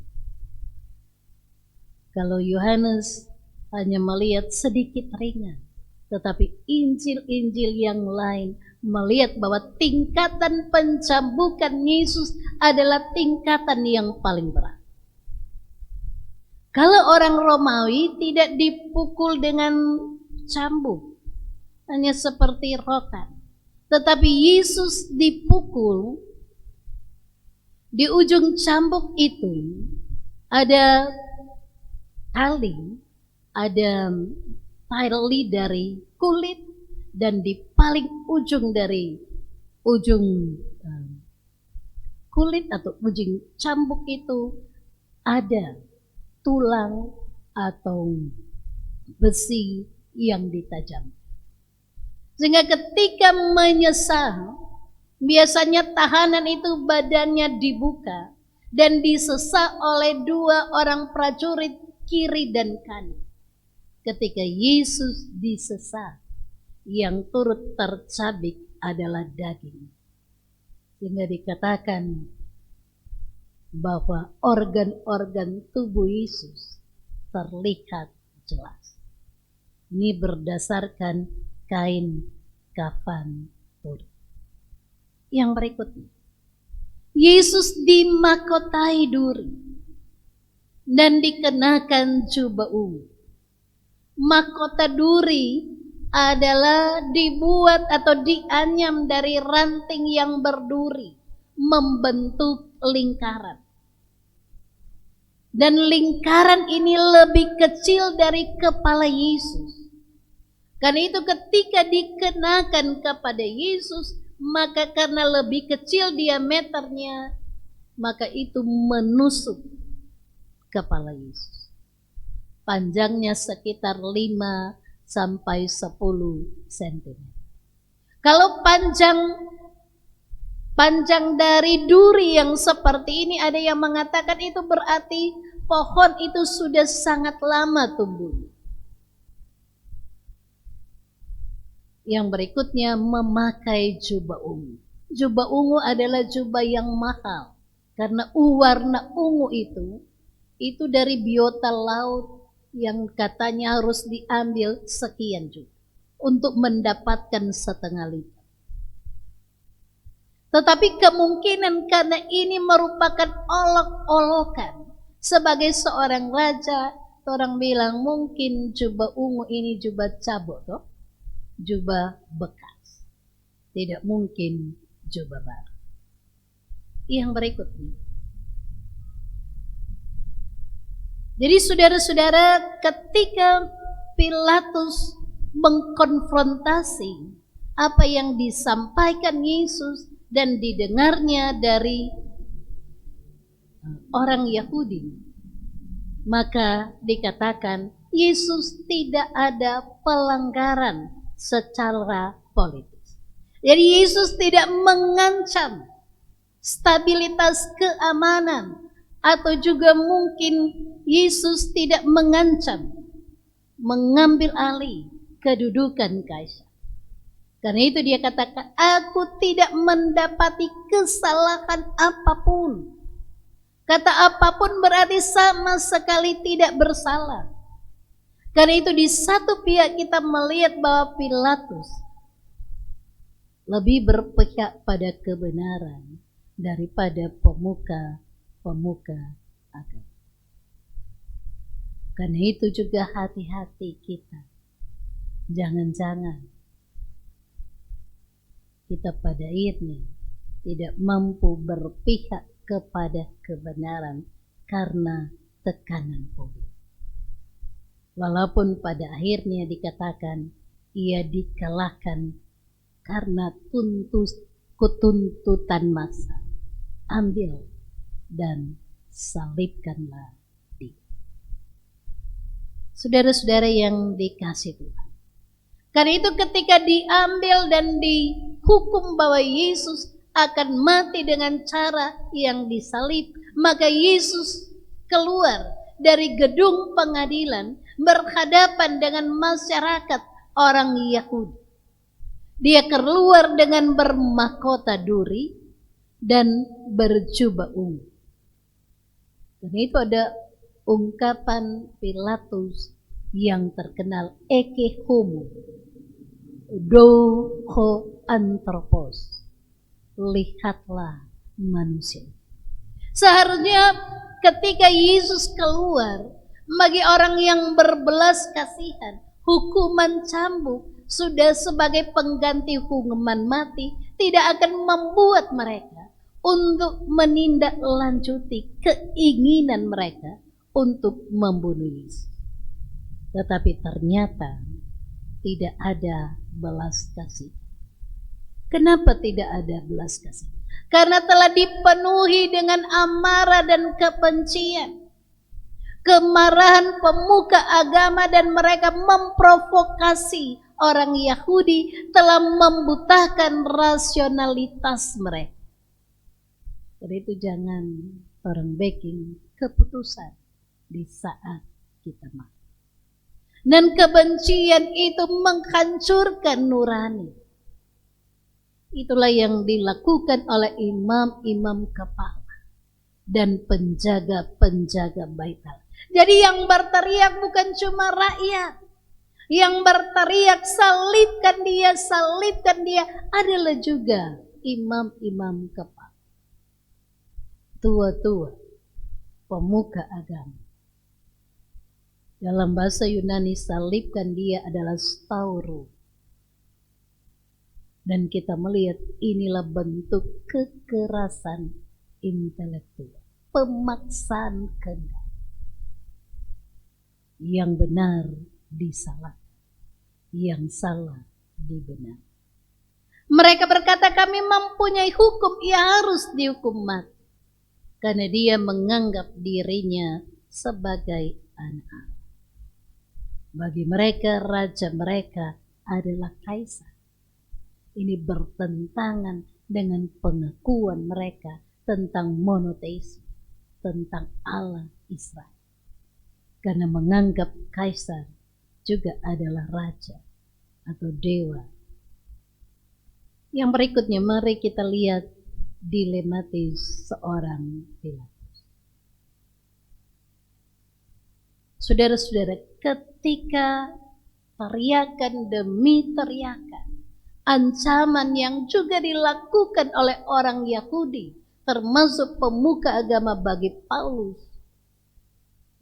Kalau Yohanes hanya melihat sedikit ringan, tetapi Injil-Injil yang lain melihat bahwa tingkatan pencambukan Yesus adalah tingkatan yang paling berat. Kalau orang Romawi tidak dipukul dengan cambuk, hanya seperti rotan. Tetapi Yesus dipukul, di ujung cambuk itu ada tali, ada tali dari kulit, dan di paling ujung dari ujung kulit atau ujung cambuk itu ada tulang atau besi yang ditajam. Sehingga ketika menyesal, biasanya tahanan itu badannya dibuka dan disesah oleh 2 orang prajurit kiri dan kanan. Ketika Yesus disesah, yang turut tercabik adalah daging. Sehingga dikatakan bahwa organ-organ tubuh Yesus terlihat jelas. Ini berdasarkan kain kafan duri. Yang berikutnya, Yesus dimahkotai duri dan dikenakan jubah ungu. Mahkota duri adalah dibuat atau dianyam dari ranting yang berduri, membentuk lingkaran. Dan lingkaran ini lebih kecil dari kepala Yesus. Karena itu ketika dikenakan kepada Yesus, maka karena lebih kecil diameternya, maka itu menusuk kepala Yesus. Panjangnya sekitar 5 sampai 10 cm. Kalau panjang dari duri yang seperti ini, ada yang mengatakan itu berarti pohon itu sudah sangat lama tumbuh. Yang berikutnya, memakai jubah ungu. Jubah ungu adalah jubah yang mahal, karena warna ungu itu dari biota laut yang katanya harus diambil sekian juta untuk mendapatkan setengah liter. Tetapi kemungkinan karena ini merupakan olok-olokan sebagai seorang raja, orang bilang mungkin jubah ungu ini jubah cabut, toh? Jubah bekas, tidak mungkin jubah baru. Yang berikutnya, jadi saudara-saudara, ketika Pilatus mengkonfrontasi apa yang disampaikan Yesus dan didengarnya dari orang Yahudi, maka dikatakan Yesus tidak ada pelanggaran secara politis. Jadi Yesus tidak mengancam stabilitas keamanan, atau juga mungkin Yesus tidak mengancam mengambil alih kedudukan kaisar. Karena itu dia katakan, aku tidak mendapati kesalahan apapun. Kata apapun berarti sama sekali tidak bersalah. Karena itu di satu pihak kita melihat bahwa Pilatus lebih berpihak pada kebenaran daripada pemuka agama. Karena itu juga hati-hati kita. Jangan-jangan kita pada akhirnya tidak mampu berpihak kepada kebenaran karena tekanan publik. Walaupun pada akhirnya dikatakan ia dikalahkan karena tuntutan massa. Ambil dan salibkanlah dia. Saudara-saudara yang dikasihi Tuhan, karena itu ketika diambil dan dihukum bahwa Yesus akan mati dengan cara yang disalib, maka Yesus keluar dari gedung pengadilan berhadapan dengan masyarakat orang Yahudi. Dia keluar dengan bermahkota duri dan berjubah ungu. Dan itu ada ungkapan Pilatus yang terkenal, eke homo, do ho anthropos, lihatlah manusia. Seharusnya ketika Yesus keluar, bagi orang yang berbelas kasihan, hukuman cambuk sudah sebagai pengganti hukuman mati tidak akan membuat mereka untuk menindaklanjuti keinginan mereka untuk membunuh Yesus. Tetapi ternyata tidak ada belas kasih. Kenapa tidak ada belas kasih? Karena telah dipenuhi dengan amarah dan kebencian. Kemarahan pemuka agama dan mereka memprovokasi orang Yahudi telah membutakan rasionalitas mereka. Jadi itu jangan orang making keputusan di saat kita mati. Dan kebencian itu menghancurkan nurani. Itulah yang dilakukan oleh imam-imam kepala dan penjaga-penjaga bait Allah. Jadi yang berteriak bukan cuma rakyat. yang berteriak salibkan dia adalah juga imam-imam kepala, tua-tua, pemuka agama. Dalam bahasa Yunani salibkan dia adalah stauro. Dan kita melihat inilah bentuk kekerasan intelektual, pemaksaan kehendak. Yang benar disalahkan, yang salah dibenar. Mereka berkata kami mempunyai hukum, ia harus dihukum mati. Karena dia menganggap dirinya sebagai anak Allah. Bagi mereka, raja mereka adalah kaisar. Ini bertentangan dengan pengakuan mereka tentang monoteisme, tentang Allah Israel. Karena menganggap kaisar juga adalah raja atau dewa. Yang berikutnya, mari kita lihat dilematis seorang Pilatus. Saudara-saudara, ketika teriakan demi teriakan, ancaman yang juga dilakukan oleh orang Yahudi, termasuk pemuka agama bagi Paulus,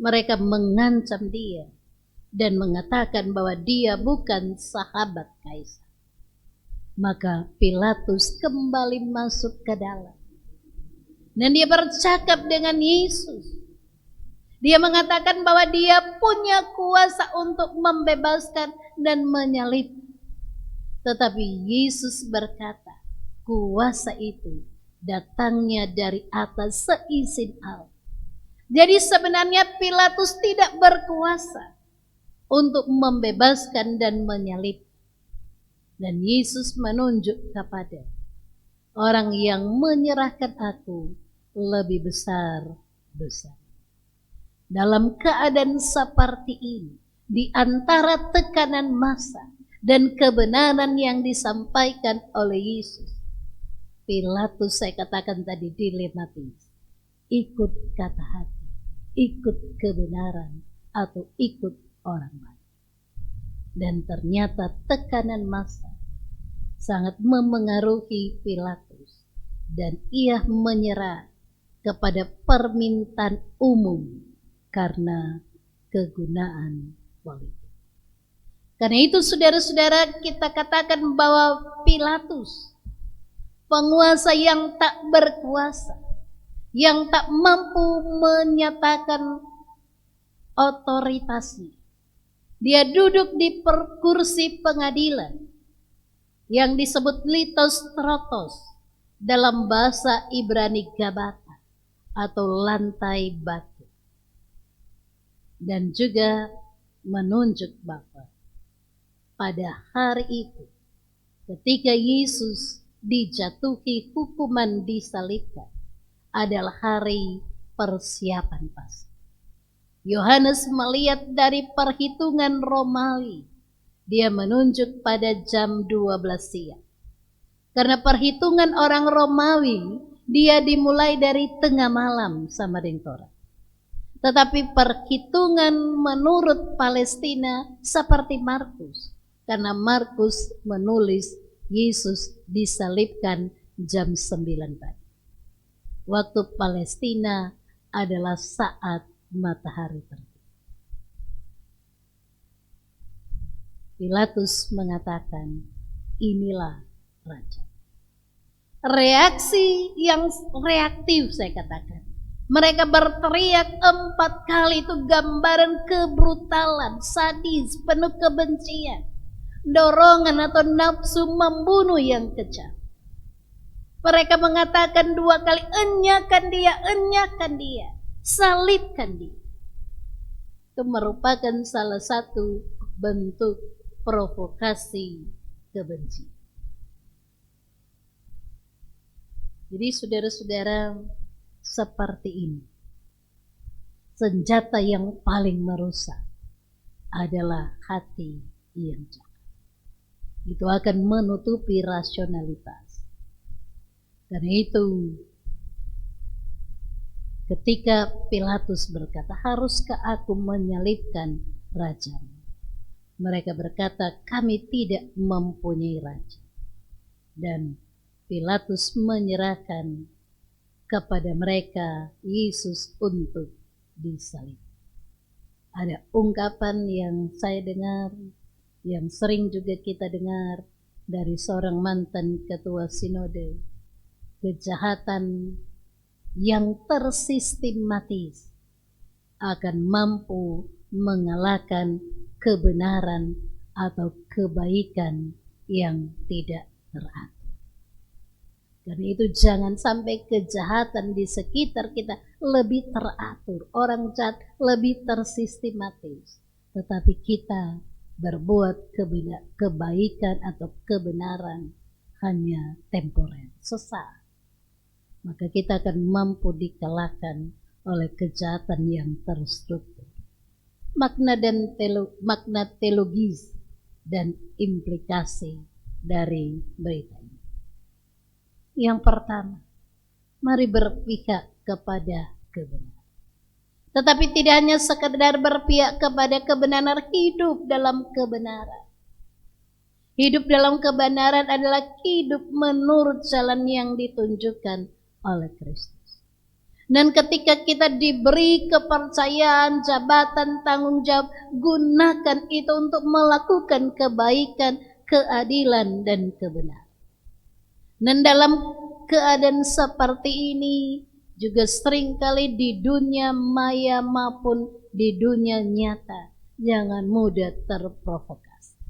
mereka mengancam dia dan mengatakan bahwa dia bukan sahabat kaisar. Maka Pilatus kembali masuk ke dalam dan dia bercakap dengan Yesus. Dia mengatakan bahwa dia punya kuasa untuk membebaskan dan menyalib. Tetapi Yesus berkata, kuasa itu datangnya dari atas seizin Allah. Jadi sebenarnya Pilatus tidak berkuasa untuk membebaskan dan menyalib. Dan Yesus menunjuk kepada orang yang menyerahkan aku lebih besar. Dalam keadaan seperti ini, di antara tekanan massa dan kebenaran yang disampaikan oleh Yesus, Pilatus, saya katakan tadi, dilematis. Ikut kata hati, ikut kebenaran, atau ikut orang lain. Dan ternyata tekanan massa sangat memengaruhi Pilatus, dan ia menyerah kepada permintaan umum karena kegunaan politik. Karena itu saudara-saudara, kita katakan bahwa Pilatus, penguasa yang tak berkuasa, yang tak mampu menyatakan otoritasnya. Dia duduk di kursi pengadilan yang disebut litostrotos, dalam bahasa Ibrani Gabata atau lantai batu. Dan juga menunjuk bahwa pada hari itu, ketika Yesus dijatuhi hukuman disalibkan, adalah hari persiapan Paskah. Yohanes melihat dari perhitungan Romawi, dia menunjuk pada jam 12 siang. Karena perhitungan orang Romawi, dia dimulai dari tengah malam sama dengan Torah. Tetapi perhitungan menurut Palestina seperti Markus. Karena Markus menulis Yesus disalibkan jam 9 pagi. Waktu Palestina adalah saat matahari terbit. Pilatus mengatakan, inilah raja. Reaksi yang reaktif, saya katakan. Mereka berteriak 4 kali, itu gambaran kebrutalan, sadis, penuh kebencian, dorongan atau nafsu membunuh yang kejam. Mereka mengatakan 2 kali, enyakan dia, salibkan dia. Itu merupakan salah satu bentuk provokasi kebencian. Jadi saudara-saudara, seperti ini, senjata yang paling merusak adalah hati yang jahat. Itu akan menutupi rasionalitas. Karena itu, ketika Pilatus berkata, haruskah aku menyalibkan rajamu? Mereka berkata, kami tidak mempunyai raja. Dan Pilatus menyerahkan kepada mereka Yesus untuk disalib. Ada ungkapan yang saya dengar, yang sering juga kita dengar dari seorang mantan ketua sinode. Kejahatan yang tersistematis akan mampu mengalahkan kebenaran atau kebaikan yang tidak teratur. Karena itu jangan sampai kejahatan di sekitar kita lebih teratur, orang jahat lebih tersistematis, tetapi kita berbuat kebaikan atau kebenaran hanya temporer, sesaat. Maka kita akan mampu dikalahkan oleh kejahatan yang terstruktur. Makna teologis dan implikasi dari berita ini. Yang pertama, mari berpihak kepada kebenaran. Tetapi tidak hanya sekedar berpihak kepada kebenaran, hidup dalam kebenaran. Hidup dalam kebenaran adalah hidup menurut jalan yang ditunjukkan oleh Kristus. Dan ketika kita diberi kepercayaan, jabatan, tanggung jawab, gunakan itu untuk melakukan kebaikan, keadilan, dan kebenaran. Dan dalam keadaan seperti ini juga seringkali di dunia maya maupun di dunia nyata, jangan mudah terprovokasi.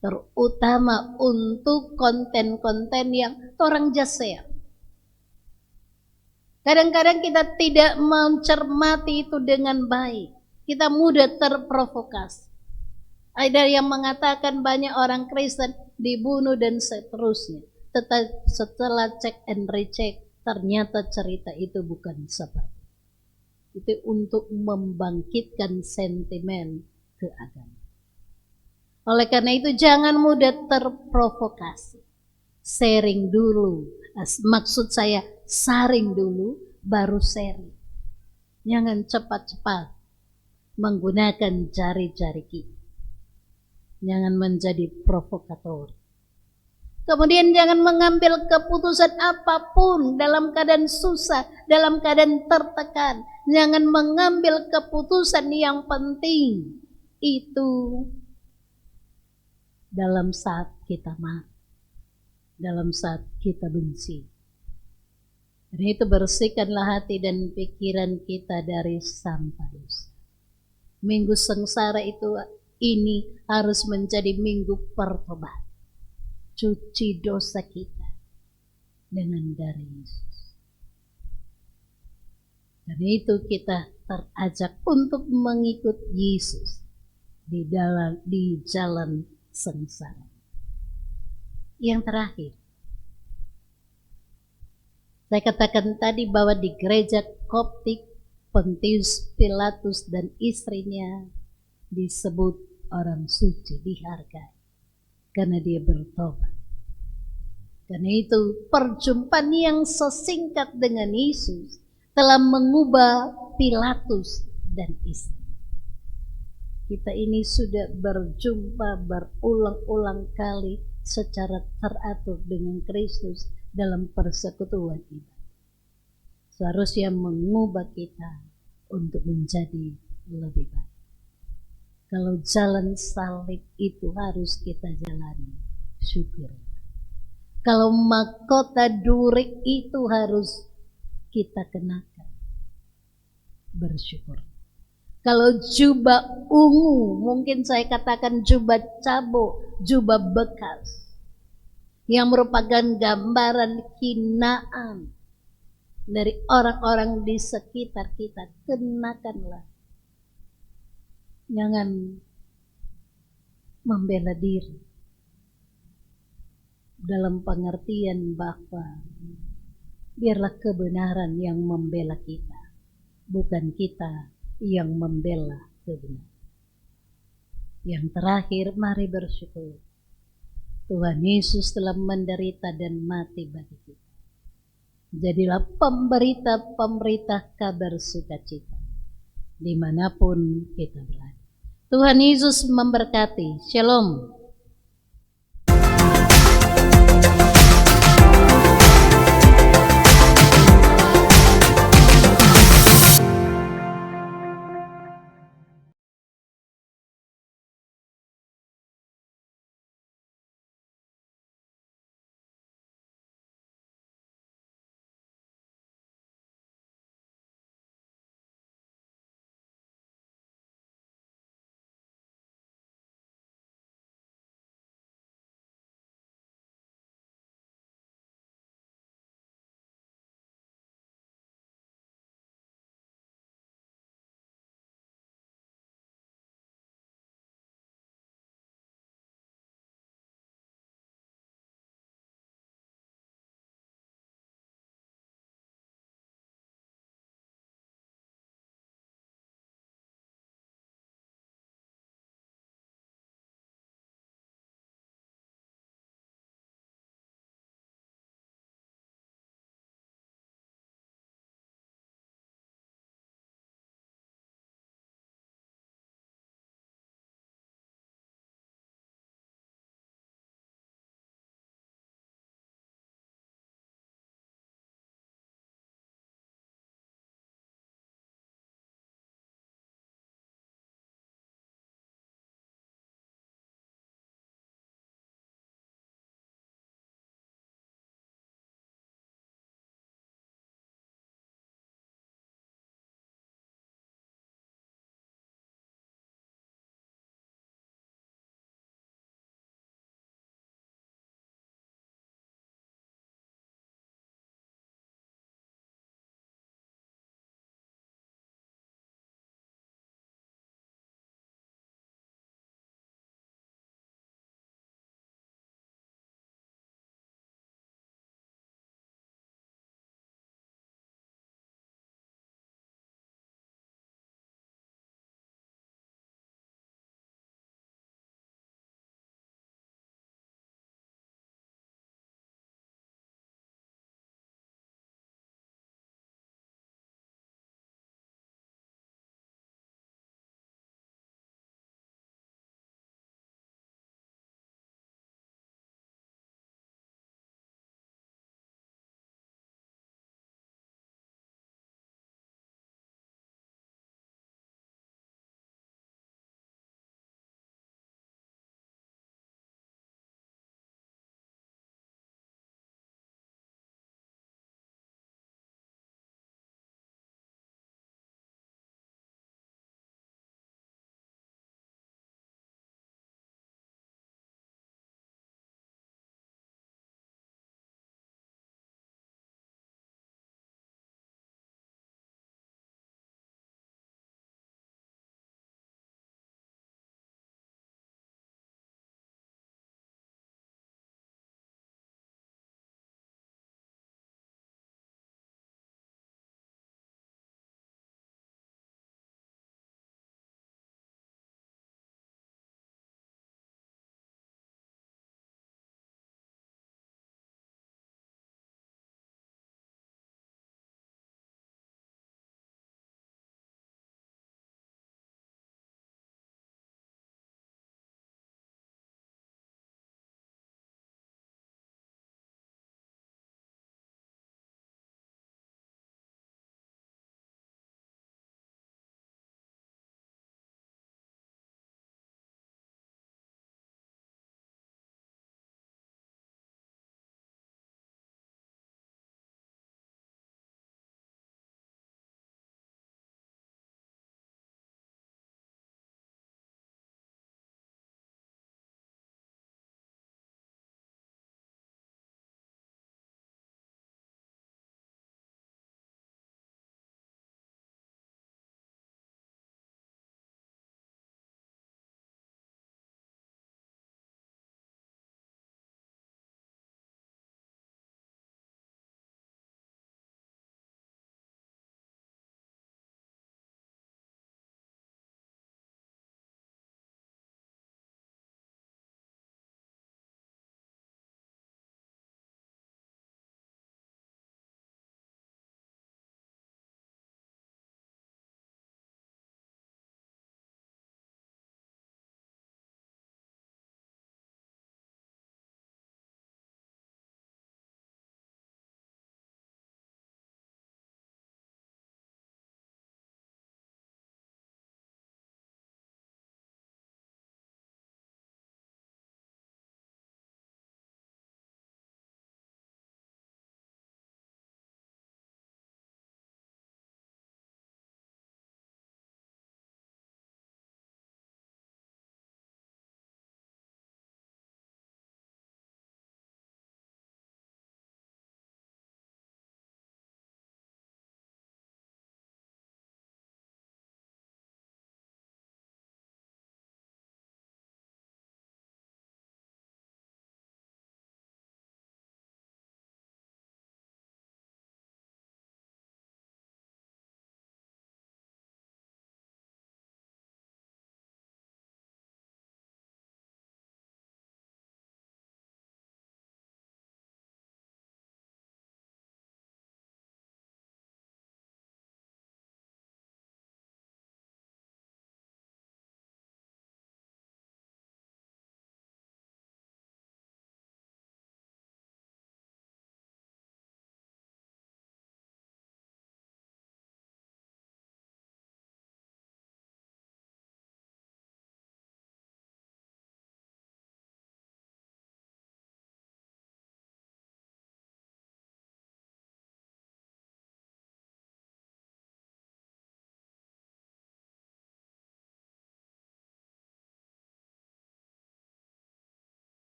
Terutama untuk konten-konten yang orang share. Kadang-kadang kita tidak mencermati itu dengan baik. Kita mudah terprovokasi. Ada yang mengatakan banyak orang Kristen dibunuh dan seterusnya. Tetapi setelah cek and recheck, ternyata cerita itu bukan seperti itu. Untuk membangkitkan sentimen keagamaan. Oleh karena itu jangan mudah terprovokasi. Sharing dulu. Maksud saya saring dulu baru sharing. Jangan cepat-cepat menggunakan jari-jari kita. Jangan menjadi provokator. Kemudian jangan mengambil keputusan apapun dalam keadaan susah, dalam keadaan tertekan. Jangan mengambil keputusan yang penting itu dalam saat kita marah, dalam saat kita benci. Dan itu bersihkanlah hati dan pikiran kita dari sampah dosa. Minggu sengsara ini harus menjadi minggu pertobatan. Cuci dosa kita dengan darah Yesus. Dan itu kita terajak untuk mengikut Yesus di jalan sengsara. Yang terakhir, saya katakan tadi bahwa di gereja Koptik, Pontius Pilatus dan istrinya disebut orang suci, dihargai. Karena dia bertobat. Karena itu perjumpaan yang sesingkat dengan Yesus telah mengubah Pilatus dan istri. Kita ini sudah berjumpa berulang-ulang kali secara teratur dengan Kristus dalam persekutuan ibadah. Seharusnya mengubah kita untuk menjadi lebih baik. Kalau jalan salib itu harus kita jalani, syukur. Kalau mahkota duri itu harus kita kenakan, bersyukur. Kalau jubah ungu, mungkin saya katakan jubah cabo, jubah bekas, yang merupakan gambaran hinaan dari orang-orang di sekitar kita, kenakanlah. Jangan membela diri dalam pengertian bahwa biarlah kebenaran yang membela kita, bukan kita yang membela kebenaran. Yang terakhir, mari bersyukur. Tuhan Yesus telah menderita dan mati bagi kita. Jadilah pemberita-pemberita kabar sukacita dimanapun kita berada. Tuhan Yesus memberkati. Shalom.